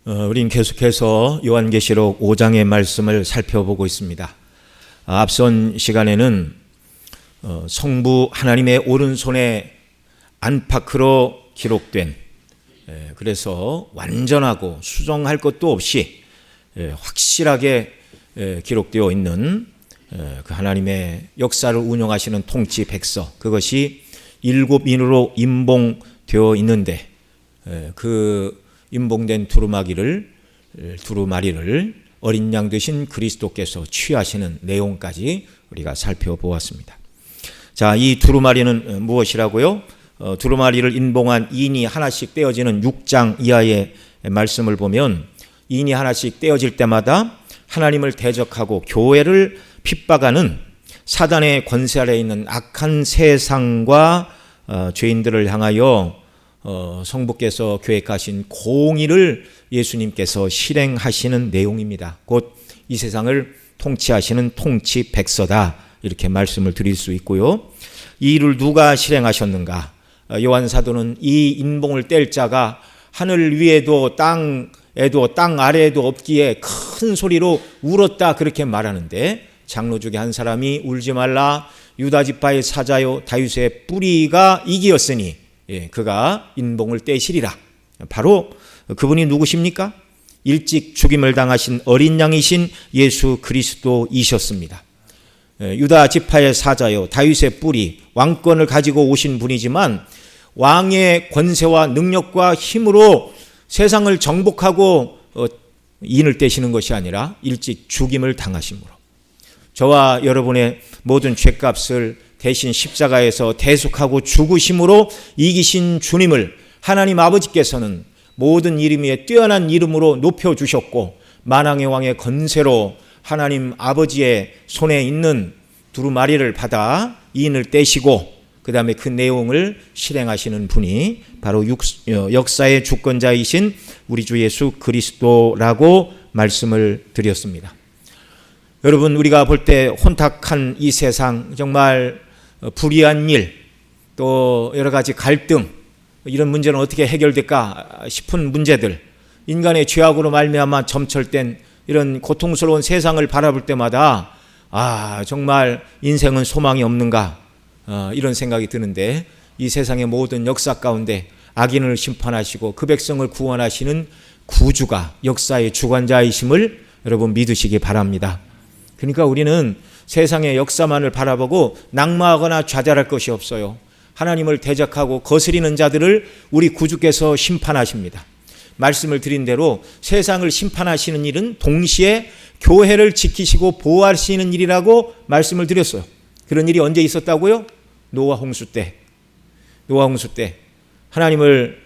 우린 계속해서 요한계시록 5장의 말씀을 살펴보고 있습니다. 앞선 시간에는 성부 하나님의 오른손에 안팎으로 기록된, 그래서 완전하고 수정할 것도 없이 확실하게 기록되어 있는 그 하나님의 역사를 운영하시는 통치 백서, 그것이 7인으로 임봉되어 있는데 그 임봉된 두루마리를 어린 양 되신 그리스도께서 취하시는 내용까지 우리가 살펴보았습니다. 자, 이 두루마리는 무엇이라고요? 두루마리를 임봉한 인이 하나씩 떼어지는 6장 이하의 말씀을 보면 인이 하나씩 떼어질 때마다 하나님을 대적하고 교회를 핍박하는 사단의 권세 아래에 있는 악한 세상과 죄인들을 향하여 성부께서 계획하신 공의를 예수님께서 실행하시는 내용입니다. 곧 이 세상을 통치하시는 통치 백서다, 이렇게 말씀을 드릴 수 있고요. 이 일을 누가 실행하셨는가? 요한 사도는 이 인봉을 뗄 자가 하늘 위에도 땅에도 땅 아래에도 없기에 큰 소리로 울었다, 그렇게 말하는데, 장로 중에 한 사람이 울지 말라, 유다 지파의 사자요 다윗의 뿌리가 이기었으니 그가 인봉을 떼시리라. 바로 그분이 누구십니까? 일찍 죽임을 당하신 어린 양이신 예수 그리스도이셨습니다. 유다 지파의 사자요 다윗의 뿌리, 왕권을 가지고 오신 분이지만 왕의 권세와 능력과 힘으로 세상을 정복하고 인을 떼시는 것이 아니라 일찍 죽임을 당하심으로 저와 여러분의 모든 죄값을 대신 십자가에서 대속하고 죽으심으로 이기신 주님을 하나님 아버지께서는 모든 이름 위에 뛰어난 이름으로 높여주셨고, 만왕의 왕의 건세로 하나님 아버지의 손에 있는 두루마리를 받아 인을 떼시고 그 다음에 그 내용을 실행하시는 분이 바로 역사의 주권자이신 우리 주 예수 그리스도라고 말씀을 드렸습니다. 여러분, 우리가 볼 때 혼탁한 이 세상, 정말 불의한 일, 또 여러 가지 갈등, 이런 문제는 어떻게 해결될까 싶은 문제들, 인간의 죄악으로 말미암아 점철된 이런 고통스러운 세상을 바라볼 때마다 정말 인생은 소망이 없는가, 이런 생각이 드는데, 이 세상의 모든 역사 가운데 악인을 심판하시고 그 백성을 구원하시는 구주가 역사의 주관자이심을 여러분 믿으시기 바랍니다. 그러니까 우리는 세상의 역사만을 바라보고 낙마하거나 좌절할 것이 없어요. 하나님을 대적하고 거스리는 자들을 우리 구주께서 심판하십니다. 말씀을 드린 대로 세상을 심판하시는 일은 동시에 교회를 지키시고 보호하시는 일이라고 말씀을 드렸어요. 그런 일이 언제 있었다고요? 노아 홍수 때 하나님을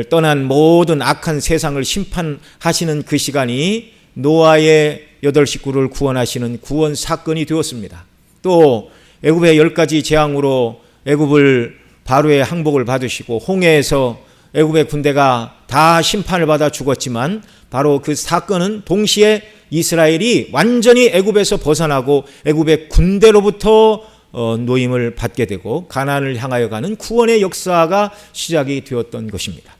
떠난 모든 악한 세상을 심판하시는 그 시간이 노아의 8식구를 구원하시는 구원 사건이 되었습니다. 또 애굽의 10가지 재앙으로 애굽을 바로의 항복을 받으시고 홍해에서 애굽의 군대가 다 심판을 받아 죽었지만 바로 그 사건은 동시에 이스라엘이 완전히 애굽에서 벗어나고 애굽의 군대로부터 노임을 받게 되고 가나안을 향하여 가는 구원의 역사가 시작이 되었던 것입니다.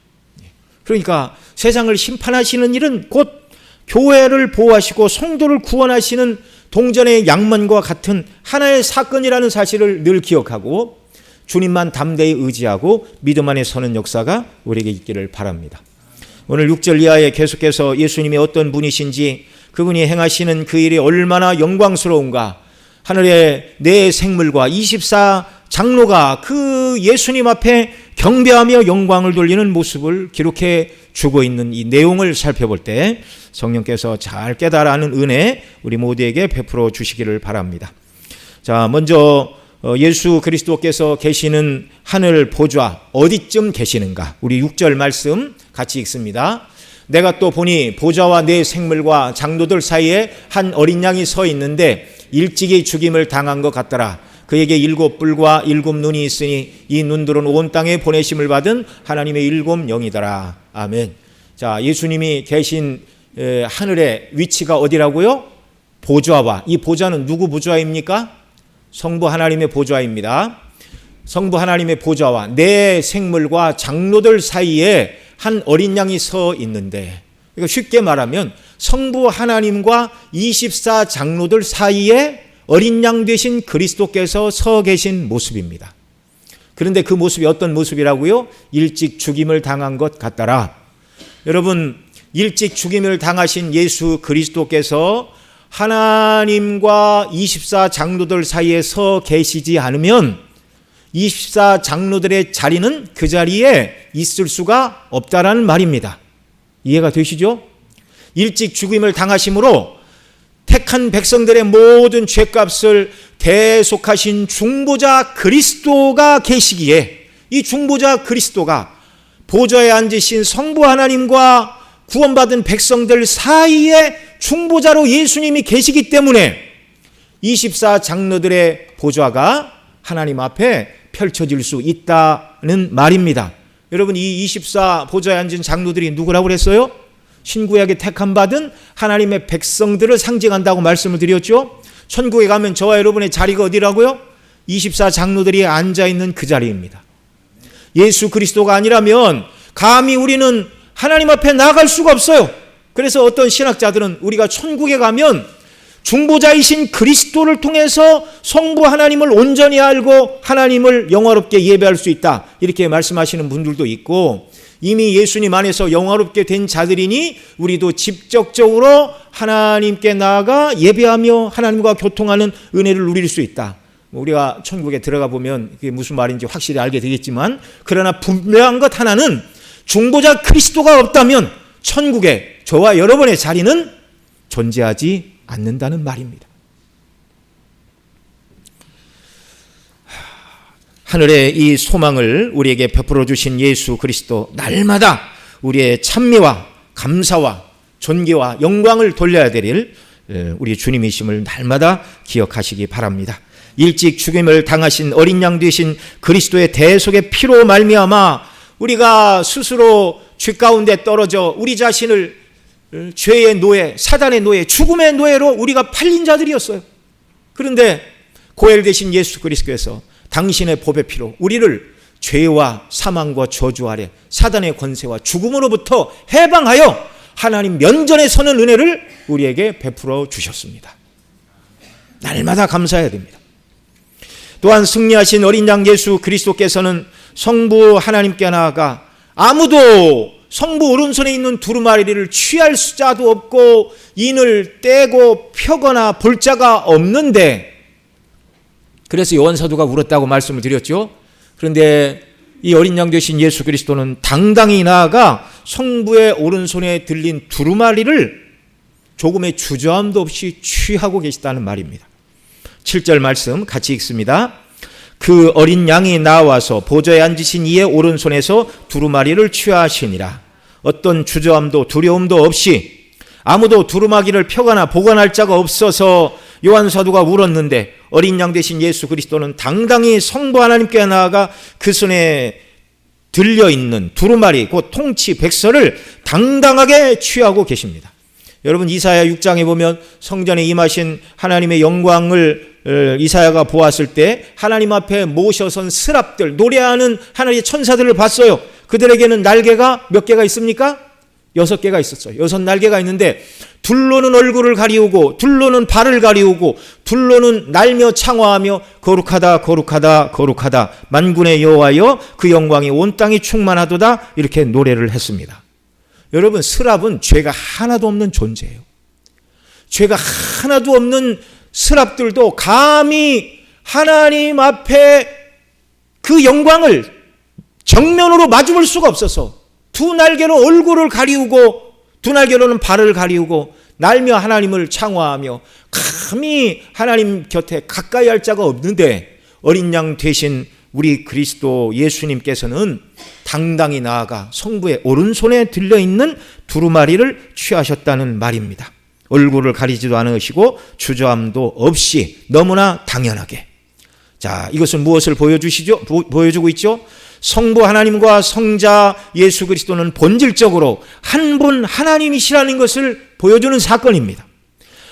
그러니까 세상을 심판하시는 일은 곧 교회를 보호하시고 성도를 구원하시는 동전의 양면과 같은 하나의 사건이라는 사실을 늘 기억하고 주님만 담대히 의지하고 믿음 안에 서는 역사가 우리에게 있기를 바랍니다. 오늘 6절 이하에 계속해서 예수님이 어떤 분이신지, 그분이 행하시는 그 일이 얼마나 영광스러운가, 하늘의 네 생물과 24장로가 그 예수님 앞에 경배하며 영광을 돌리는 모습을 기록해 주고 있는 이 내용을 살펴볼 때 성령께서 잘 깨달아 아는 은혜 우리 모두에게 베풀어 주시기를 바랍니다. 자, 먼저 예수 그리스도께서 계시는 하늘 보좌 어디쯤 계시는가? 우리 6절 말씀 같이 읽습니다. 내가 또 보니 보좌와 네 생물과 장로들 사이에 한 어린 양이 서 있는데 일찍이 죽임을 당한 것 같더라. 그에게 7뿔과 7눈이 있으니 이 눈들은 온 땅에 보내심을 받은 하나님의 7 영이더라. 아멘. 자, 예수님이 계신 하늘의 위치가 어디라고요? 보좌와, 이 보좌는 누구 보좌입니까? 성부 하나님의 보좌입니다. 성부 하나님의 보좌와 네 생물과 장로들 사이에 한 어린 양이 서 있는데, 그러니까 쉽게 말하면 성부 하나님과 24 장로들 사이에 어린 양 되신 그리스도께서 서 계신 모습입니다. 그런데 그 모습이 어떤 모습이라고요? 일찍 죽임을 당한 것 같더라. 여러분, 일찍 죽임을 당하신 예수 그리스도께서 하나님과 24 장로들 사이에 서 계시지 않으면 24 장로들의 자리는 그 자리에 있을 수가 없다라는 말입니다. 이해가 되시죠? 일찍 죽임을 당하심으로 택한 백성들의 모든 죄값을 대속하신 중보자 그리스도가 계시기에 이 중보자 그리스도가 보좌에 앉으신 성부 하나님과 구원받은 백성들 사이에 중보자로 예수님이 계시기 때문에 24 장로들의 보좌가 하나님 앞에 펼쳐질 수 있다는 말입니다. 여러분, 이 24 보좌에 앉은 장로들이 누구라고 그랬어요? 신구약에 택함 받은 하나님의 백성들을 상징한다고 말씀을 드렸죠. 천국에 가면 저와 여러분의 자리가 어디라고요? 24 장로들이 앉아있는 그 자리입니다. 예수 그리스도가 아니라면 감히 우리는 하나님 앞에 나아갈 수가 없어요. 그래서 어떤 신학자들은 우리가 천국에 가면 중보자이신 그리스도를 통해서 성부 하나님을 온전히 알고 하나님을 영화롭게 예배할 수 있다, 이렇게 말씀하시는 분들도 있고, 이미 예수님 안에서 영화롭게 된 자들이니 우리도 직접적으로 하나님께 나아가 예배하며 하나님과 교통하는 은혜를 누릴 수 있다. 우리가 천국에 들어가 보면 그게 무슨 말인지 확실히 알게 되겠지만, 그러나 분명한 것 하나는 중보자 그리스도가 없다면 천국에 저와 여러분의 자리는 존재하지 않는다는 말입니다. 하늘의 이 소망을 우리에게 베풀어 주신 예수 그리스도, 날마다 우리의 찬미와 감사와 존귀와 영광을 돌려야 될 우리 주님이심을 날마다 기억하시기 바랍니다. 일찍 죽임을 당하신 어린 양 되신 그리스도의 대속의 피로 말미암아 우리가 스스로 죄 가운데 떨어져 우리 자신을 죄의 노예, 사단의 노예, 죽음의 노예로 우리가 팔린 자들이었어요. 그런데 고엘 되신 예수 그리스도께서 당신의 보배 피로 우리를 죄와 사망과 저주 아래 사단의 권세와 죽음으로부터 해방하여 하나님 면전에 서는 은혜를 우리에게 베풀어 주셨습니다. 날마다 감사해야 됩니다. 또한 승리하신 어린 양 예수 그리스도께서는 성부 하나님께 나아가 아무도 성부 오른손에 있는 두루마리를 취할 수자도 없고 인을 떼고 펴거나 볼 자가 없는데, 그래서 요한사도가 울었다고 말씀을 드렸죠. 그런데 이 어린 양 되신 예수 그리스도는 당당히 나아가 성부의 오른손에 들린 두루마리를 조금의 주저함도 없이 취하고 계시다는 말입니다. 7절 말씀 같이 읽습니다. 그 어린 양이 나와서 보좌에 앉으신 이의 오른손에서 두루마리를 취하시니라. 어떤 주저함도 두려움도 없이 아무도 두루마기를 펴거나 보관할 자가 없어서 요한사도가 울었는데, 어린 양 되신 예수 그리스도는 당당히 성부 하나님께 나아가 그 손에 들려있는 두루마리, 곧 통치 백서를 당당하게 취하고 계십니다. 여러분, 이사야 6장에 보면 성전에 임하신 하나님의 영광을 이사야가 보았을 때 하나님 앞에 모셔선 스랍들, 노래하는 하나님의 천사들을 봤어요. 그들에게는 날개가 몇 개가 있습니까? 6개가 있었어요. 6날개가 있는데 둘로는 얼굴을 가리우고 둘로는 발을 가리우고 둘로는 날며 창화하며 거룩하다 거룩하다 거룩하다 만군의 여호와여 그 영광이 온 땅이 충만하도다, 이렇게 노래를 했습니다. 여러분, 스랍은 죄가 하나도 없는 존재예요. 죄가 하나도 없는 스랍들도 감히 하나님 앞에 그 영광을 정면으로 마주볼 수가 없어서 두 날개로 얼굴을 가리우고 두 날개로는 발을 가리우고 날며 하나님을 창화하며 감히 하나님 곁에 가까이 할 자가 없는데, 어린 양 되신 우리 그리스도 예수님께서는 당당히 나아가 성부의 오른손에 들려있는 두루마리를 취하셨다는 말입니다. 얼굴을 가리지도 않으시고 주저함도 없이 너무나 당연하게. 자, 이것은 무엇을 보여주고 있죠? 성부 하나님과 성자 예수 그리스도는 본질적으로 한 분 하나님이시라는 것을 보여주는 사건입니다.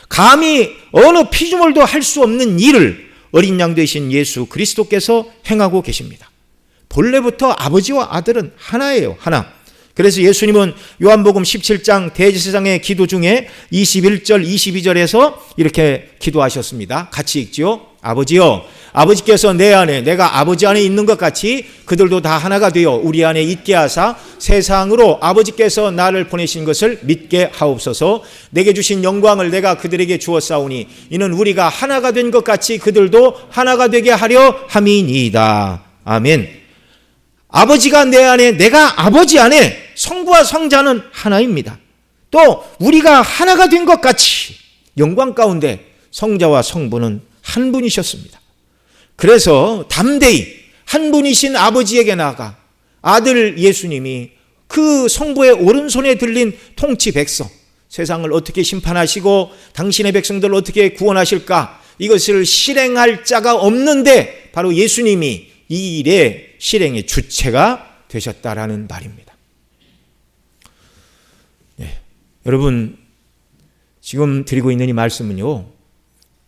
감히 어느 피조물도 할 수 없는 일을 어린 양 되신 예수 그리스도께서 행하고 계십니다. 본래부터 아버지와 아들은 하나예요. 하나. 그래서 예수님은 요한복음 17장 대제사장의 기도 중에 21절 22절에서 이렇게 기도하셨습니다. 같이 읽지요. 아버지여, 아버지께서 내 안에 내가 아버지 안에 있는 것 같이 그들도 다 하나가 되어 우리 안에 있게 하사 세상으로 아버지께서 나를 보내신 것을 믿게 하옵소서. 내게 주신 영광을 내가 그들에게 주었사오니 이는 우리가 하나가 된 것 같이 그들도 하나가 되게 하려 함이니이다. 아멘. 아버지가 내 안에, 내가 아버지 안에, 성부와 성자는 하나입니다. 또 우리가 하나가 된 것 같이 영광 가운데 성자와 성부는 한 분이셨습니다. 그래서 담대히 한 분이신 아버지에게 나아가 아들 예수님이 그 성부의 오른손에 들린 통치 백성, 세상을 어떻게 심판하시고 당신의 백성들을 어떻게 구원하실까, 이것을 실행할 자가 없는데 바로 예수님이 이 일의 실행의 주체가 되셨다라는 말입니다. 네. 여러분, 지금 드리고 있는 이 말씀은요,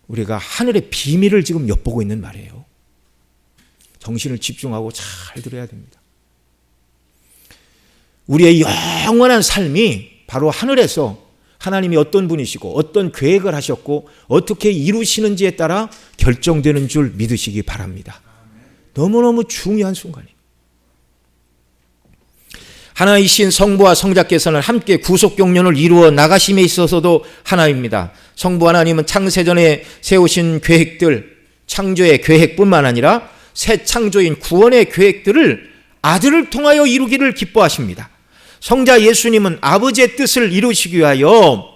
우리가 하늘의 비밀을 지금 엿보고 있는 말이에요. 정신을 집중하고 잘 들어야 됩니다. 우리의 영원한 삶이 바로 하늘에서 하나님이 어떤 분이시고 어떤 계획을 하셨고 어떻게 이루시는지에 따라 결정되는 줄 믿으시기 바랍니다. 너무너무 중요한 순간이에요. 하나이신 성부와 성자께서는 함께 구속경륜을 이루어 나가심에 있어서도 하나입니다. 성부 하나님은 창세전에 세우신 계획들, 창조의 계획뿐만 아니라 새 창조인 구원의 계획들을 아들을 통하여 이루기를 기뻐하십니다. 성자 예수님은 아버지의 뜻을 이루시기 위하여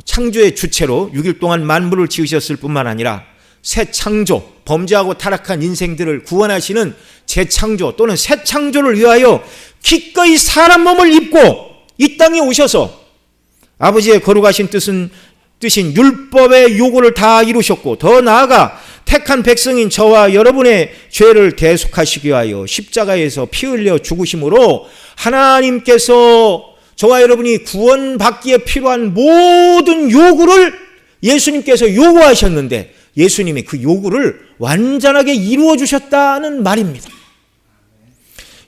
창조의 주체로 6일 동안 만물을 지으셨을 뿐만 아니라 새 창조, 범죄하고 타락한 인생들을 구원하시는 재창조 또는 새 창조를 위하여 기꺼이 사람 몸을 입고 이 땅에 오셔서 아버지의 거룩하신 뜻인 율법의 요구를 다 이루셨고, 더 나아가 택한 백성인 저와 여러분의 죄를 대속하시기 위하여 십자가에서 피 흘려 죽으심으로 하나님께서 저와 여러분이 구원받기에 필요한 모든 요구를 예수님께서 요구하셨는데 예수님이 그 요구를 완전하게 이루어 주셨다는 말입니다.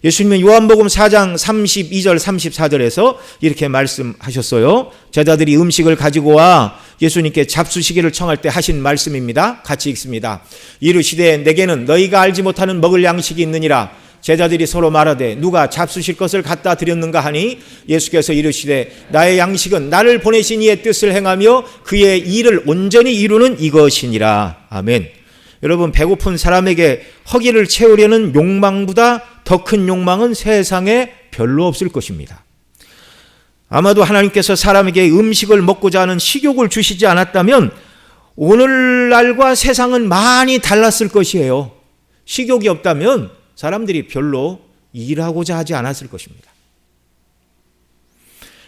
예수님은 요한복음 4장 32절 34절에서 이렇게 말씀하셨어요. 제자들이 음식을 가지고 와 예수님께 잡수시기를 청할 때 하신 말씀입니다. 같이 읽습니다. 이르시되 내게는 너희가 알지 못하는 먹을 양식이 있느니라. 제자들이 서로 말하되 누가 잡수실 것을 갖다 드렸는가 하니 예수께서 이르시되 나의 양식은 나를 보내신 이의 뜻을 행하며 그의 일을 온전히 이루는 이것이니라. 아멘. 여러분, 배고픈 사람에게 허기를 채우려는 욕망보다 더 큰 욕망은 세상에 별로 없을 것입니다. 아마도 하나님께서 사람에게 음식을 먹고자 하는 식욕을 주시지 않았다면 오늘날과 세상은 많이 달랐을 것이에요. 식욕이 없다면 사람들이 별로 일하고자 하지 않았을 것입니다.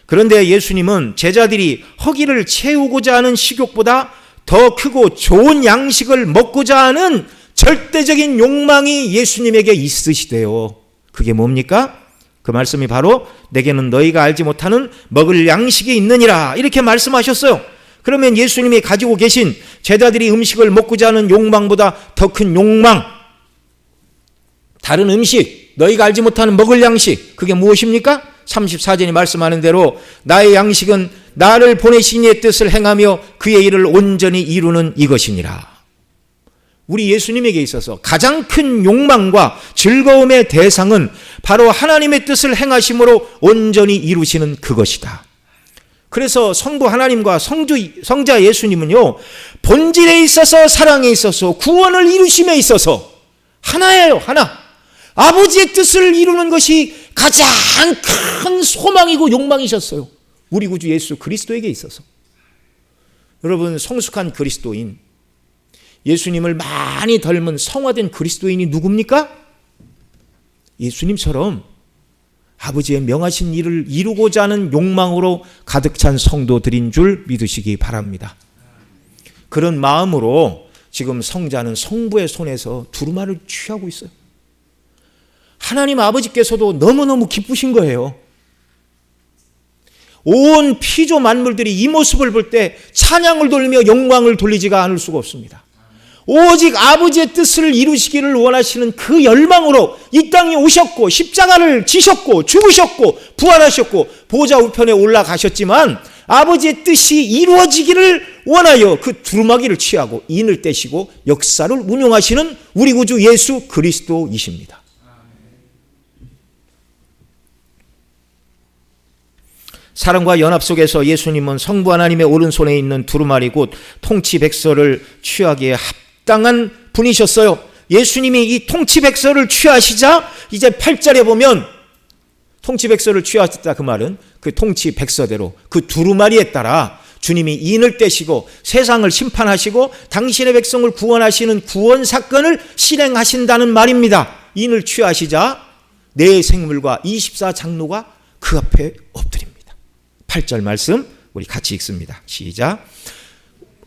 그런데 예수님은 제자들이 허기를 채우고자 하는 식욕보다 더 크고 좋은 양식을 먹고자 하는 절대적인 욕망이 예수님에게 있으시대요. 그게 뭡니까? 그 말씀이 바로 내게는 너희가 알지 못하는 먹을 양식이 있느니라, 이렇게 말씀하셨어요. 그러면 예수님이 가지고 계신 제자들이 음식을 먹고자 하는 욕망보다 더 큰 욕망, 다른 음식, 너희가 알지 못하는 먹을 양식, 그게 무엇입니까? 34절이 말씀하는 대로 나의 양식은 나를 보내신 이의 뜻을 행하며 그의 일을 온전히 이루는 이것이니라. 우리 예수님에게 있어서 가장 큰 욕망과 즐거움의 대상은 바로 하나님의 뜻을 행하심으로 온전히 이루시는 그것이다. 그래서 성부 하나님과 성자 예수님은요, 본질에 있어서, 사랑에 있어서, 구원을 이루심에 있어서 하나예요. 하나. 아버지의 뜻을 이루는 것이 가장 큰 소망이고 욕망이셨어요. 우리 구주 예수 그리스도에게 있어서. 여러분, 성숙한 그리스도인, 예수님을 많이 닮은 성화된 그리스도인이 누굽니까? 예수님처럼 아버지의 명하신 일을 이루고자 하는 욕망으로 가득 찬 성도들인 줄 믿으시기 바랍니다. 그런 마음으로 지금 성자는 성부의 손에서 두루마리를 취하고 있어요. 하나님 아버지께서도 너무너무 기쁘신 거예요. 온 피조 만물들이 이 모습을 볼 때 찬양을 돌리며 영광을 돌리지가 않을 수가 없습니다. 오직 아버지의 뜻을 이루시기를 원하시는 그 열망으로 이 땅에 오셨고 십자가를 지셨고 죽으셨고 부활하셨고 보좌 우편에 올라가셨지만 아버지의 뜻이 이루어지기를 원하여 그 두루마기를 취하고 인을 떼시고 역사를 운영하시는 우리 구주 예수 그리스도이십니다. 사랑과 연합 속에서 예수님은 성부 하나님의 오른손에 있는 두루마리 곧 통치백서를 취하기에 합당한 분이셨어요. 예수님이 이 통치백서를 취하시자 이제 8절에 보면 통치백서를 취하셨다, 그 말은 그 통치백서대로 그 두루마리에 따라 주님이 인을 떼시고 세상을 심판하시고 당신의 백성을 구원하시는 구원 사건을 실행하신다는 말입니다. 인을 취하시자 네 생물과 24장로가 그 앞에 엎드립니다. 8절 말씀 우리 같이 읽습니다. 시작.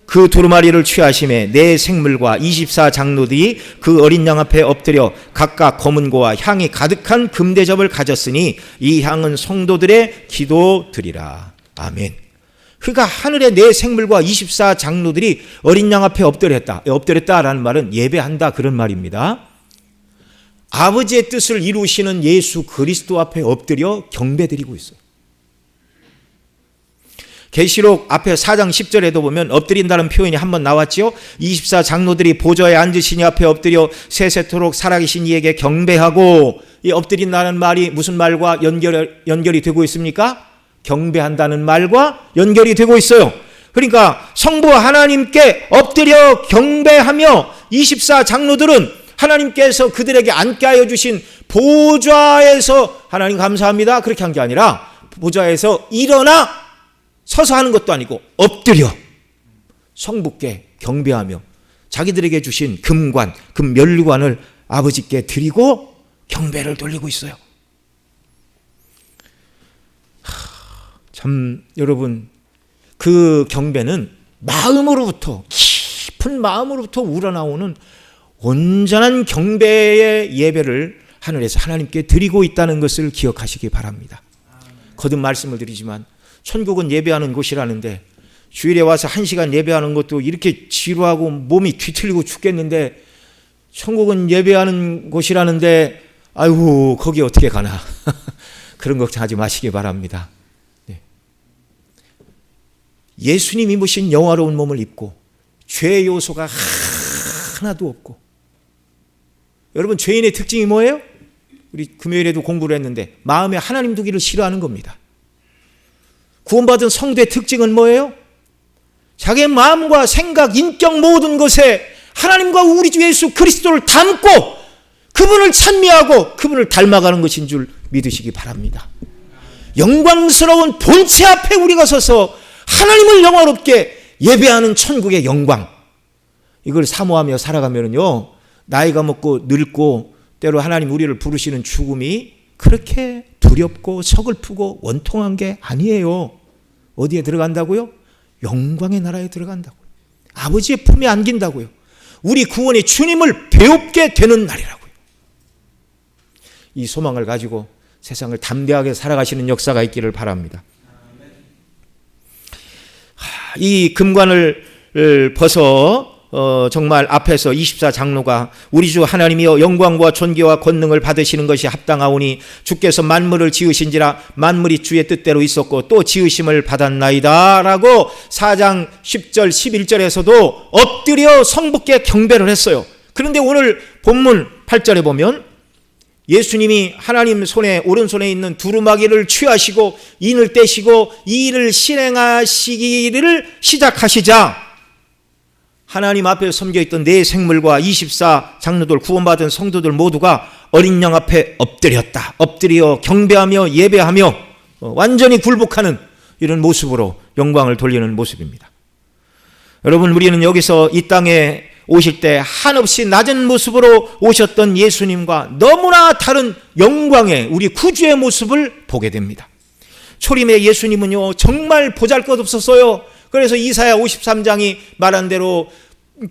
그 두루마리를 취하심에 네 생물과 24장로들이 그 어린 양 앞에 엎드려 각각 검은 고와 향이 가득한 금대접을 가졌으니 이 향은 성도들의 기도드리라. 아멘. 그러니까 하늘의 네 생물과 24장로들이 어린 양 앞에 엎드렸다라는 말은 예배한다 그런 말입니다. 아버지의 뜻을 이루시는 예수 그리스도 앞에 엎드려 경배드리고 있어요. 계시록 앞에 4장 10절에도 보면 엎드린다는 표현이 한번 나왔죠. 24장로들이 보좌에 앉으시니 앞에 엎드려 세세토록 살아계신 이에게 경배하고, 이 엎드린다는 말이 무슨 말과 연결이 되고 있습니까? 경배한다는 말과 연결이 되고 있어요. 그러니까 성부 하나님께 엎드려 경배하며 24장로들은 하나님께서 그들에게 앉게 하여 주신 보좌에서 하나님 감사합니다 그렇게 한 게 아니라 보좌에서 일어나 서서 하는 것도 아니고 엎드려 성부께 경배하며 자기들에게 주신 금관, 금면류관을 아버지께 드리고 경배를 돌리고 있어요. 참 여러분, 그 경배는 마음으로부터, 깊은 마음으로부터 우러나오는 온전한 경배의 예배를 하늘에서 하나님께 드리고 있다는 것을 기억하시기 바랍니다. 거듭 말씀을 드리지만 천국은 예배하는 곳이라는데 주일에 와서 1시간 예배하는 것도 이렇게 지루하고 몸이 뒤틀리고 죽겠는데 천국은 예배하는 곳이라는데 아이고 거기 어떻게 가나 그런 걱정하지 마시기 바랍니다. 네. 예수님이 입으신 영화로운 몸을 입고 죄의 요소가 하나도 없고, 여러분 죄인의 특징이 뭐예요? 우리 금요일에도 공부를 했는데 마음에 하나님 두기를 싫어하는 겁니다. 구원받은 성도의 특징은 뭐예요? 자기의 마음과 생각, 인격 모든 것에 하나님과 우리 주 예수 그리스도를 담고 그분을 찬미하고 그분을 닮아가는 것인 줄 믿으시기 바랍니다. 영광스러운 본체 앞에 우리가 서서 하나님을 영화롭게 예배하는 천국의 영광, 이걸 사모하며 살아가면요 나이가 먹고 늙고 때로 하나님 우리를 부르시는 죽음이 그렇게 두렵고 서글프고 원통한 게 아니에요. 어디에 들어간다고요? 영광의 나라에 들어간다고요. 아버지의 품에 안긴다고요. 우리 구원의 주님을 배웁게 되는 날이라고요. 이 소망을 가지고 세상을 담대하게 살아가시는 역사가 있기를 바랍니다. 이 금관을 벗어 정말 앞에서 24장로가 우리 주 하나님이여 영광과 존귀와 권능을 받으시는 것이 합당하오니 주께서 만물을 지으신지라 만물이 주의 뜻대로 있었고 또 지으심을 받았나이다 라고 4장 10절 11절에서도 엎드려 성부께 경배를 했어요. 그런데 오늘 본문 8절에 보면 예수님이 하나님 손에 오른손에 있는 두루마기를 취하시고 인을 떼시고 이 일을 실행하시기를 시작하시자 하나님 앞에 섬겨있던 네 생물과 24장로들 구원받은 성도들 모두가 어린 양 앞에 엎드려 경배하며 예배하며 완전히 굴복하는 이런 모습으로 영광을 돌리는 모습입니다. 여러분, 우리는 여기서 이 땅에 오실 때 한없이 낮은 모습으로 오셨던 예수님과 너무나 다른 영광의 우리 구주의 모습을 보게 됩니다. 초림의 예수님은요 정말 보잘것없었어요. 그래서 이사야 53장이 말한 대로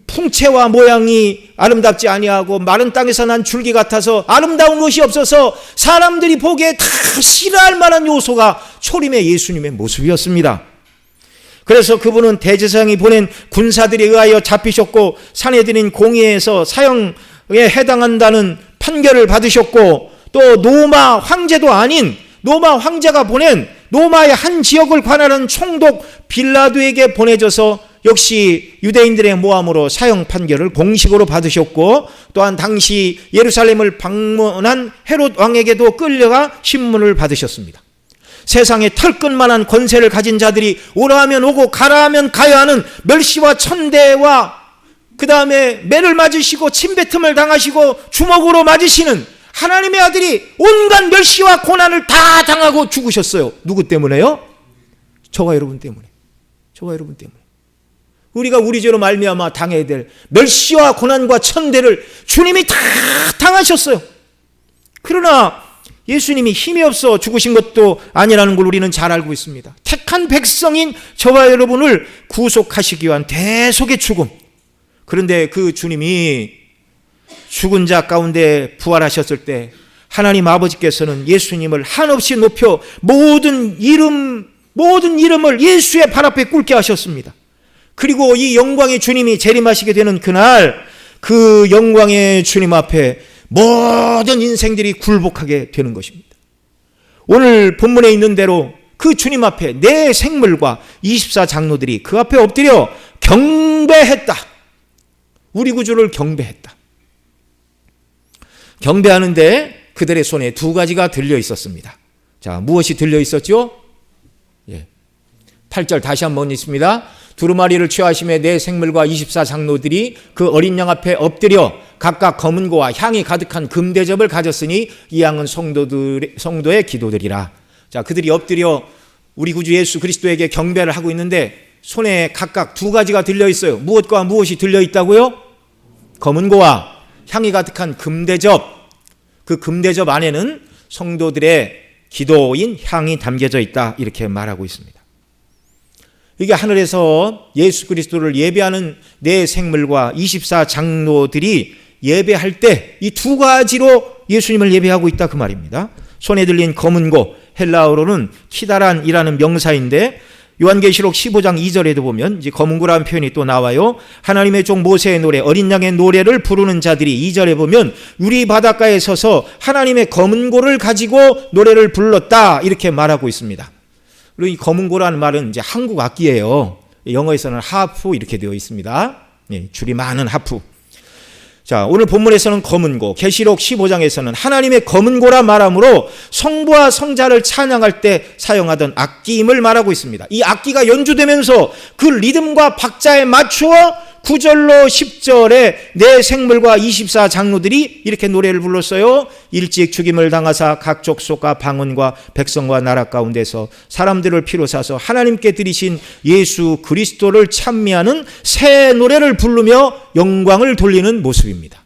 풍채와 모양이 아름답지 아니하고 마른 땅에서 난 줄기 같아서 아름다운 것이 없어서 사람들이 보기에 다 싫어할 만한 요소가 초림의 예수님의 모습이었습니다. 그래서 그분은 대제사장이 보낸 군사들에 의하여 잡히셨고 사내들인 공의에서 사형에 해당한다는 판결을 받으셨고, 또 노마 황제도 아닌 노마 황제가 보낸 노마의 한 지역을 관할하는 총독 빌라도에게 보내져서 역시 유대인들의 모함으로 사형 판결을 공식으로 받으셨고, 또한 당시 예루살렘을 방문한 헤롯 왕에게도 끌려가 신문을 받으셨습니다. 세상에 털끝만한 권세를 가진 자들이 오라 하면 오고 가라 하면 가야 하는 멸시와 천대와 그 다음에 매를 맞으시고 침뱉음을 당하시고 주먹으로 맞으시는 하나님의 아들이 온갖 멸시와 고난을 다 당하고 죽으셨어요. 누구 때문에요? 저와 여러분 때문에. 저와 여러분 때문에. 우리가 우리 죄로 말미암아 당해야 될 멸시와 고난과 천대를 주님이 다 당하셨어요. 그러나 예수님이 힘이 없어 죽으신 것도 아니라는 걸 우리는 잘 알고 있습니다. 택한 백성인 저와 여러분을 구속하시기 위한 대속의 죽음. 그런데 그 주님이 죽은 자 가운데 부활하셨을 때 하나님 아버지께서는 예수님을 한없이 높여 모든 이름을 예수의 발 앞에 꿇게 하셨습니다. 그리고 이 영광의 주님이 재림하시게 되는 그날, 그 영광의 주님 앞에 모든 인생들이 굴복하게 되는 것입니다. 오늘 본문에 있는 대로 그 주님 앞에 네 생물과 24장로들이 그 앞에 엎드려 경배했다. 우리 구주를 경배했다. 경배하는데 그들의 손에 두 가지가 들려 있었습니다. 자, 무엇이 들려 있었죠? 8절 다시 한번 읽습니다. 두루마리를 취하심에 네 생물과 24장로들이 그 어린 양 앞에 엎드려 각각 검은 고와 향이 가득한 금대접을 가졌으니 이 양은 성도의 기도들이라. 자, 그들이 엎드려 우리 구주 예수 그리스도에게 경배를 하고 있는데 손에 각각 두 가지가 들려 있어요. 무엇과 무엇이 들려 있다고요? 검은 고와 향이 가득한 금대접. 그 금대접 안에는 성도들의 기도인 향이 담겨져 있다, 이렇게 말하고 있습니다. 이게 하늘에서 예수 그리스도를 예배하는 네 생물과 24장로들이 예배할 때 이 두 가지로 예수님을 예배하고 있다, 그 말입니다. 손에 들린 검은 고, 헬라어로는 키다란이라는 명사인데 요한계시록 15장 2절에도 보면 이제 검은 고라는 표현이 또 나와요. 하나님의 종 모세의 노래, 어린 양의 노래를 부르는 자들이 2절에 보면 유리 바닷가에 서서 하나님의 검은 고를 가지고 노래를 불렀다, 이렇게 말하고 있습니다. 그리고 이 검은 고라는 말은 이제 한국 악기예요. 영어에서는 하프 이렇게 되어 있습니다. 줄이 많은 하프. 자, 오늘 본문에서는 검은 고, 계시록 15장에서는 하나님의 검은 고라 말함으로 성부와 성자를 찬양할 때 사용하던 악기임을 말하고 있습니다. 이 악기가 연주되면서 그 리듬과 박자에 맞추어 9절로 10절에 네 생물과 24장로들이 이렇게 노래를 불렀어요. 일찍 죽임을 당하사 각 족속과 방언과 백성과 나라 가운데서 사람들을 피로 사서 하나님께 드리신 예수 그리스도를 찬미하는 새 노래를 부르며 영광을 돌리는 모습입니다.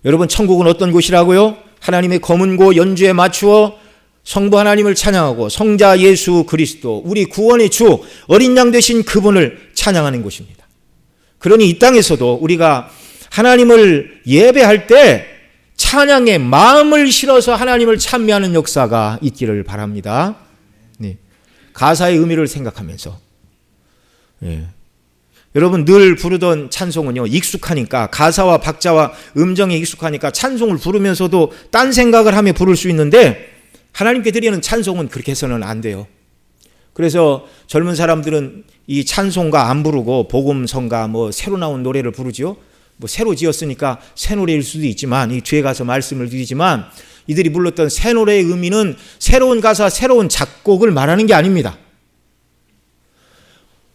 여러분, 천국은 어떤 곳이라고요? 하나님의 검은 고 연주에 맞추어 성부 하나님을 찬양하고 성자 예수 그리스도, 우리 구원의 주 어린 양 되신 그분을 찬양하는 곳입니다. 그러니 이 땅에서도 우리가 하나님을 예배할 때 찬양에 마음을 실어서 하나님을 찬미하는 역사가 있기를 바랍니다. 가사의 의미를 생각하면서. 여러분, 늘 부르던 찬송은요, 익숙하니까, 가사와 박자와 음정에 익숙하니까 찬송을 부르면서도 딴 생각을 하며 부를 수 있는데 하나님께 드리는 찬송은 그렇게 해서는 안 돼요. 그래서 젊은 사람들은 이 찬송가 안 부르고 복음성가 새로 나온 노래를 부르죠. 새로 지었으니까 새 노래일 수도 있지만, 이 뒤에 가서 말씀을 드리지만, 이들이 불렀던 새 노래의 의미는 새로운 가사, 새로운 작곡을 말하는 게 아닙니다.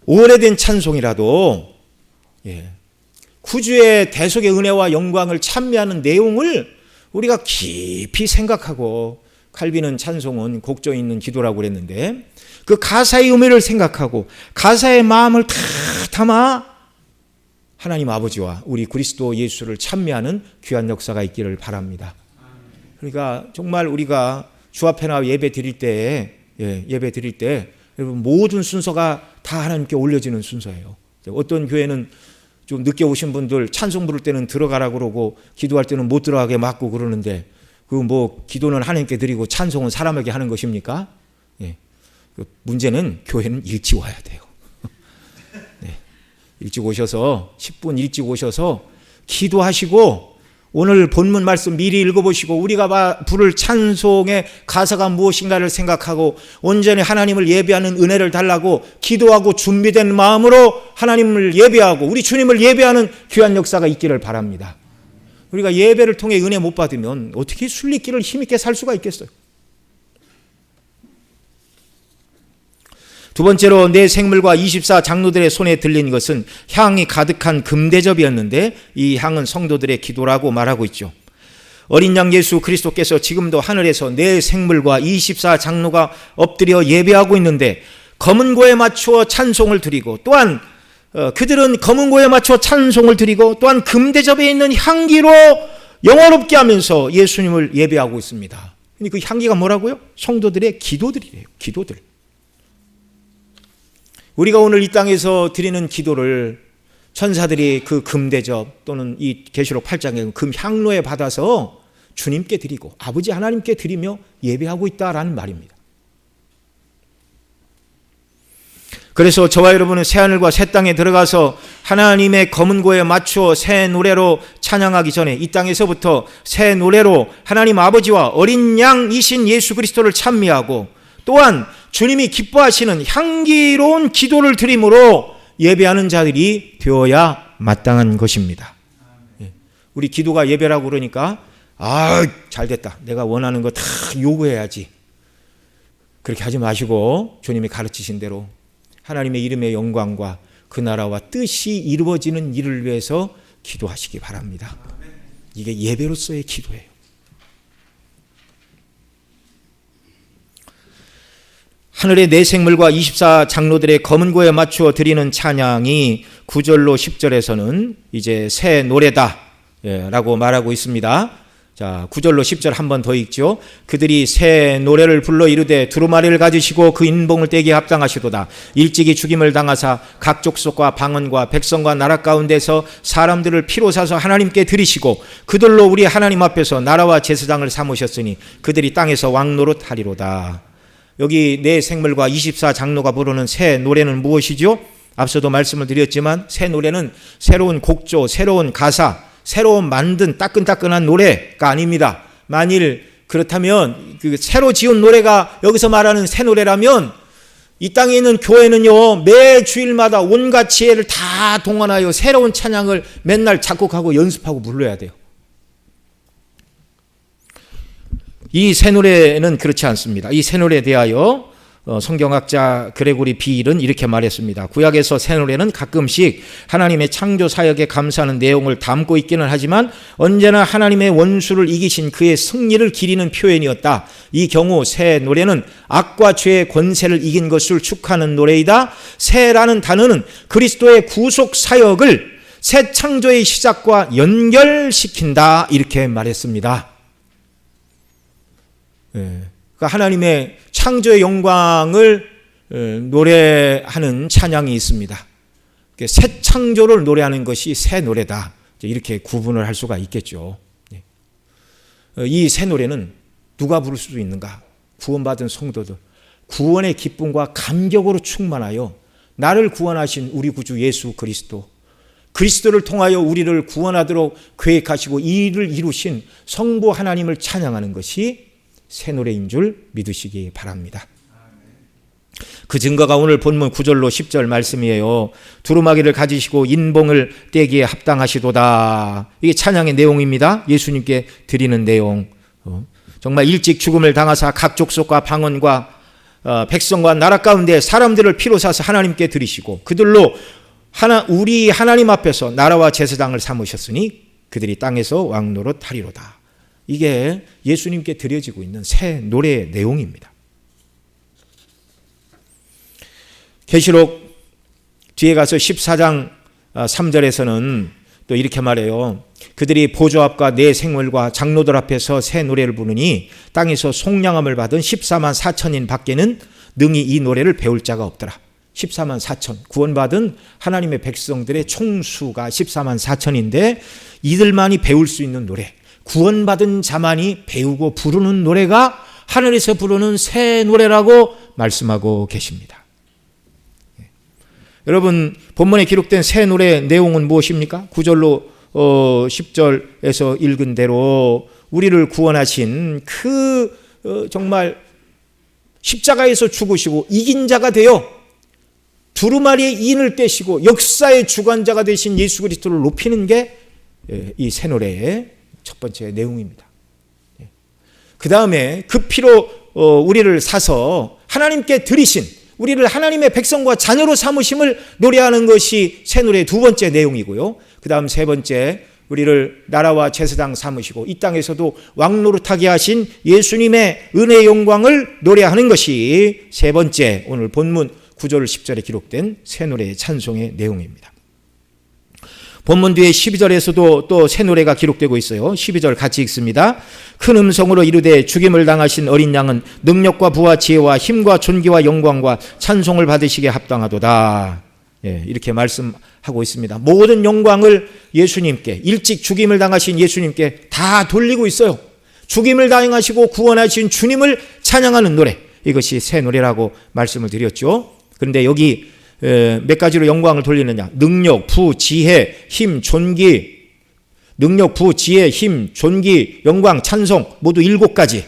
오래된 찬송이라도 구주의 대속의 은혜와 영광을 찬미하는 내용을 우리가 깊이 생각하고, 칼빈은 찬송은 곡조 있는 기도라고 그랬는데 그 가사의 의미를 생각하고 가사의 마음을 다 담아 하나님 아버지와 우리 그리스도 예수를 찬미하는 귀한 역사가 있기를 바랍니다. 그러니까 정말 우리가 주 앞에 나와 예배 드릴 때 여러분, 모든 순서가 다 하나님께 올려지는 순서예요. 어떤 교회는 좀 늦게 오신 분들 찬송 부를 때는 들어가라고 그러고 기도할 때는 못 들어가게 막고 그러는데, 기도는 하나님께 드리고 찬송은 사람에게 하는 것입니까? 예. 문제는 교회는 일찍 와야 돼요. 네. 일찍 오셔서 10분 일찍 오셔서 기도하시고 오늘 본문 말씀 미리 읽어보시고 우리가 부를 찬송의 가사가 무엇인가를 생각하고 온전히 하나님을 예배하는 은혜를 달라고 기도하고 준비된 마음으로 하나님을 예배하고 우리 주님을 예배하는 귀한 역사가 있기를 바랍니다. 우리가 예배를 통해 은혜 못 받으면 어떻게 순리길을 힘있게 살 수가 있겠어요? 두 번째로 내 생물과 24 장로들의 손에 들린 것은 향이 가득한 금대접이었는데 이 향은 성도들의 기도라고 말하고 있죠. 어린 양 예수 그리스도께서 지금도 하늘에서 내 생물과 24 장로가 엎드려 예배하고 있는데 검은 고에 맞추어 찬송을 드리고 또한 그들은 검은 고에 맞추어 찬송을 드리고 또한 금대접에 있는 향기로 영화롭게 하면서 예수님을 예배하고 있습니다. 그 향기가 뭐라고요? 성도들의 기도들이래요. 기도들. 우리가 오늘 이 땅에서 드리는 기도를 천사들이 그 금대접 또는 이 계시록 8장의 금향로에 받아서 주님께 드리고 아버지 하나님께 드리며 예배하고 있다라는 말입니다. 그래서 저와 여러분은 새하늘과 새 땅에 들어가서 하나님의 검은 고에 맞추어 새 노래로 찬양하기 전에 이 땅에서부터 새 노래로 하나님 아버지와 어린 양이신 예수 그리스도를 찬미하고 또한 주님이 기뻐하시는 향기로운 기도를 드림으로 예배하는 자들이 되어야 마땅한 것입니다. 우리 기도가 예배라고 그러니까 잘됐다. 내가 원하는 거 다 요구해야지. 그렇게 하지 마시고 주님이 가르치신 대로 하나님의 이름의 영광과 그 나라와 뜻이 이루어지는 일을 위해서 기도하시기 바랍니다. 이게 예배로서의 기도예요. 하늘의 내 생물과 24 장로들의 검은 고에 맞추어 드리는 찬양이 9절로 10절에서는 이제 새 노래다 라고 말하고 있습니다. 자, 9절로 10절 한 번 더 읽죠. 그들이 새 노래를 불러 이르되 두루마리를 가지시고 그 인봉을 떼기에 합당하시도다. 일찍이 죽임을 당하사 각 족속과 방언과 백성과 나라 가운데서 사람들을 피로 사서 하나님께 드리시고 그들로 우리 하나님 앞에서 나라와 제사장을 삼으셨으니 그들이 땅에서 왕노릇 하리로다. 여기 내 생물과 24 장로가 부르는 새 노래는 무엇이죠? 앞서도 말씀을 드렸지만 새 노래는 새로운 곡조, 새로운 가사, 새로 만든 따끈따끈한 노래가 아닙니다. 만일 그렇다면 그 새로 지은 노래가 여기서 말하는 새 노래라면 이 땅에 있는 교회는요 매 주일마다 온갖 지혜를 다 동원하여 새로운 찬양을 맨날 작곡하고 연습하고 불러야 돼요. 이 새 노래는 그렇지 않습니다. 이 새 노래에 대하여 성경학자 그레고리 비일은 이렇게 말했습니다. 구약에서 새 노래는 가끔씩 하나님의 창조 사역에 감사하는 내용을 담고 있기는 하지만 언제나 하나님의 원수를 이기신 그의 승리를 기리는 표현이었다. 이 경우 새 노래는 악과 죄의 권세를 이긴 것을 축하하는 노래이다. 새라는 단어는 그리스도의 구속 사역을 새 창조의 시작과 연결시킨다. 이렇게 말했습니다. 그러니까 하나님의 창조의 영광을 노래하는 찬양이 있습니다. 새 창조를 노래하는 것이 새 노래다. 이렇게 구분을 할 수가 있겠죠. 이 새 노래는 누가 부를 수 있는가? 구원받은 성도들. 구원의 기쁨과 감격으로 충만하여 나를 구원하신 우리 구주 예수 그리스도, 그리스도를 통하여 우리를 구원하도록 계획하시고 이 일을 이루신 성부 하나님을 찬양하는 것이 새 노래인 줄 믿으시기 바랍니다. 그 증거가 오늘 본문 9절로 10절 말씀이에요. 두루마기를 가지시고 인봉을 떼기에 합당하시도다. 이게 찬양의 내용입니다. 예수님께 드리는 내용. 정말 일찍 죽음을 당하사 각 족속과 방언과 백성과 나라 가운데 사람들을 피로 사서 하나님께 드리시고 그들로 우리 하나님 앞에서 나라와 제사장을 삼으셨으니 그들이 땅에서 왕노릇 하리로다. 이게 예수님께 드려지고 있는 새 노래의 내용입니다. 계시록 뒤에 가서 14장 3절에서는 또 이렇게 말해요. 그들이 보좌 앞과 내 생물과 장로들 앞에서 새 노래를 부르니 땅에서 속량함을 받은 14만 4천인 밖에는 능히 이 노래를 배울 자가 없더라. 14만 4천 구원받은 하나님의 백성들의 총수가 14만 4천인데 이들만이 배울 수 있는 노래, 구원받은 자만이 배우고 부르는 노래가 하늘에서 부르는 새 노래라고 말씀하고 계십니다. 여러분, 본문에 기록된 새 노래 내용은 무엇입니까? 9절로 10절에서 읽은 대로 우리를 구원하신 정말 십자가에서 죽으시고 이긴 자가 되어 두루마리의 인을 떼시고 역사의 주관자가 되신 예수 그리스도를 높이는 게 이 새 노래의 첫 번째 내용입니다. 그 다음에 그 피로 우리를 사서 하나님께 드리신, 우리를 하나님의 백성과 자녀로 삼으심을 노래하는 것이 새 노래의 두 번째 내용이고요. 그 다음 세 번째, 우리를 나라와 제사장 삼으시고 이 땅에서도 왕노릇하게 하신 예수님의 은혜의 영광을 노래하는 것이 세 번째, 오늘 본문 9절 10절에 기록된 새 노래의 찬송의 내용입니다. 본문 뒤에 12절에서도 또 새 노래가 기록되고 있어요. 12절 같이 읽습니다. 큰 음성으로 이르되 죽임을 당하신 어린 양은 능력과 부와 지혜와 힘과 존귀와 영광과 찬송을 받으시기에 합당하도다. 이렇게 말씀하고 있습니다. 모든 영광을 예수님께, 일찍 죽임을 당하신 예수님께 다 돌리고 있어요. 죽임을 당하시고 구원하신 주님을 찬양하는 노래, 이것이 새 노래라고 말씀을 드렸죠. 그런데 여기 몇 가지로 영광을 돌리느냐? 능력, 부, 지혜, 힘, 존귀. 능력, 부, 지혜, 힘, 존귀, 영광, 찬송 모두 7가지.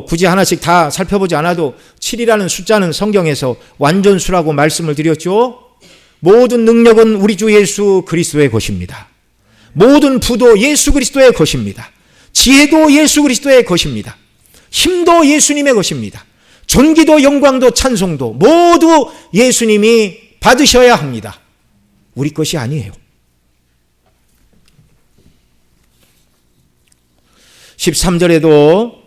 굳이 하나씩 다 살펴보지 않아도 7이라는 숫자는 성경에서 완전수라고 말씀을 드렸죠. 모든 능력은 우리 주 예수 그리스도의 것입니다. 모든 부도 예수 그리스도의 것입니다. 지혜도 예수 그리스도의 것입니다. 힘도 예수님의 것입니다. 존귀도 영광도 찬송도 모두 예수님이 받으셔야 합니다. 우리 것이 아니에요. 13절에도